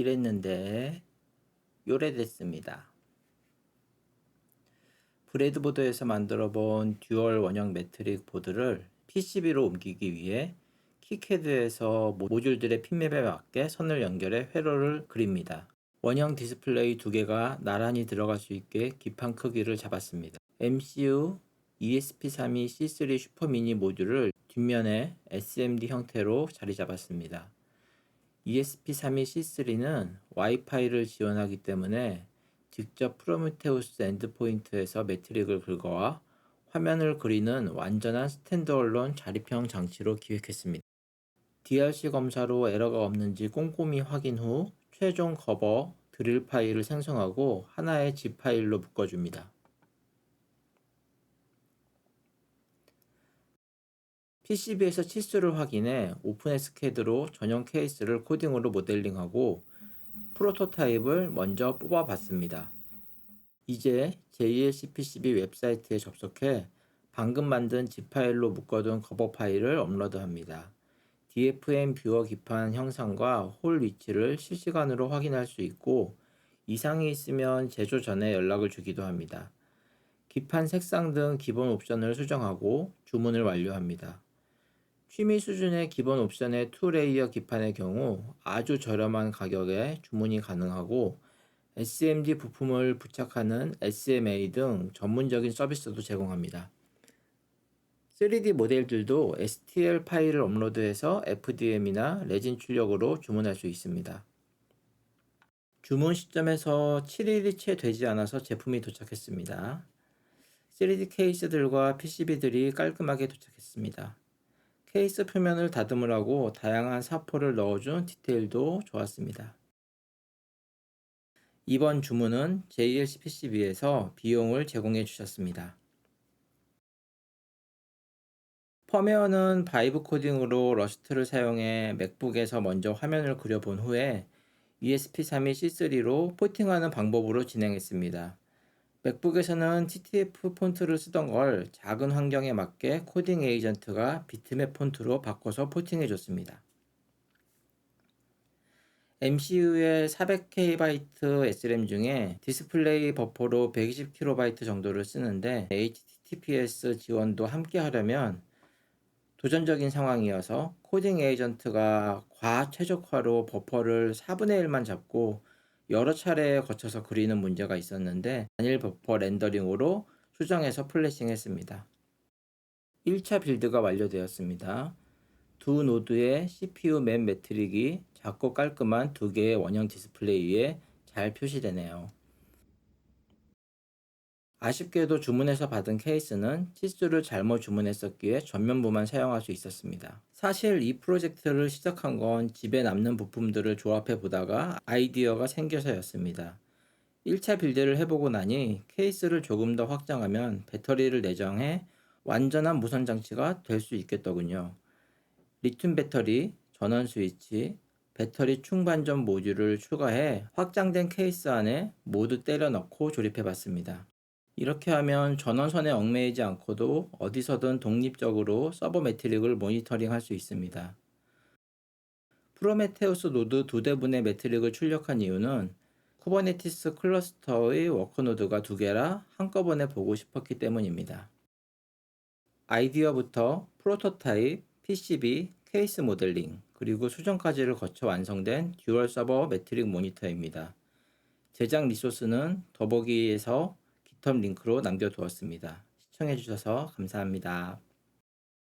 이랬는데 요래됐습니다. 브레드보드에서 만들어 본 듀얼 원형 매트릭 보드를 PCB로 옮기기 위해 키캐드에서 모듈들의 핀맵에 맞게 선을 연결해 회로를 그립니다. 원형 디스플레이 두 개가 나란히 들어갈 수 있게 기판 크기를 잡았습니다. MCU ESP32C3 슈퍼미니 모듈을 뒷면에 SMD 형태로 자리 잡았습니다. ESP32C3는 와이파이를 지원하기 때문에 직접 프로메테우스 엔드포인트에서 매트릭을 긁어와 화면을 그리는 완전한 스탠드얼론 자립형 장치로 기획했습니다. DRC 검사로 에러가 없는지 꼼꼼히 확인 후 최종 커버 드릴 파일을 생성하고 하나의 zip 파일로 묶어줍니다. PCB에서 치수를 확인해 오픈에스케드로 전용 케이스를 코딩으로 모델링하고 프로토타입을 먼저 뽑아봤습니다. 이제 JLC PCB 웹사이트에 접속해 방금 만든 zip 파일로 묶어둔 커버 파일을 업로드합니다. DFM 뷰어 기판 형상과 홀 위치를 실시간으로 확인할 수 있고 이상이 있으면 제조 전에 연락을 주기도 합니다. 기판 색상 등 기본 옵션을 수정하고 주문을 완료합니다. 취미 수준의 기본 옵션의 2레이어 기판의 경우 아주 저렴한 가격에 주문이 가능하고 SMD 부품을 부착하는 SMA 등 전문적인 서비스도 제공합니다. 3D 모델들도 STL 파일을 업로드해서 FDM이나 레진 출력으로 주문할 수 있습니다. 주문 시점에서 7일이 채 되지 않아서 제품이 도착했습니다. 3D 케이스들과 PCB들이 깔끔하게 도착했습니다. 케이스 표면을 다듬으라고 다양한 사포를 넣어준 디테일도 좋았습니다. 이번 주문은 JLC PCB에서 비용을 제공해 주셨습니다. 펌웨어는 바이브 코딩으로 러스트를 사용해 맥북에서 먼저 화면을 그려본 후에 ESP32C3로 포팅하는 방법으로 진행했습니다. 맥북에서는 TTF 폰트를 쓰던 걸 작은 환경에 맞게 코딩 에이전트가 비트맵 폰트로 바꿔서 포팅해줬습니다. MCU의 400KB SRAM 중에 디스플레이 버퍼로 120KB 정도를 쓰는데 HTTPS 지원도 함께 하려면 도전적인 상황이어서 코딩 에이전트가 과최적화로 버퍼를 4분의 1만 잡고 여러 차례에 거쳐서 그리는 문제가 있었는데 단일 버퍼 렌더링으로 수정해서 플래싱 했습니다. 1차 빌드가 완료되었습니다. 두 노드의 CPU 맨 매트릭이 작고 깔끔한 두 개의 원형 디스플레이에 잘 표시되네요. 아쉽게도 주문해서 받은 케이스는 치수를 잘못 주문했었기에 전면부만 사용할 수 있었습니다. 사실 이 프로젝트를 시작한 건 집에 남는 부품들을 조합해 보다가 아이디어가 생겨서였습니다. 1차 빌드를 해보고 나니 케이스를 조금 더 확장하면 배터리를 내장해 완전한 무선 장치가 될 수 있겠더군요. 리튬 배터리, 전원 스위치, 배터리 충반 전 모듈을 추가해 확장된 케이스 안에 모두 때려 넣고 조립해 봤습니다. 이렇게 하면 전원선에 얽매이지 않고도 어디서든 독립적으로 서버 매트릭을 모니터링 할 수 있습니다. 프로메테우스 노드 2대분의 매트릭을 출력한 이유는 쿠버네티스 클러스터의 워커노드가 2개라 한꺼번에 보고 싶었기 때문입니다. 아이디어부터 프로토타입, PCB, 케이스 모델링, 그리고 수정까지를 거쳐 완성된 듀얼 서버 매트릭 모니터입니다. 제작 리소스는 더보기에서 깃허브 링크로 남겨두었습니다. 시청해주셔서 감사합니다.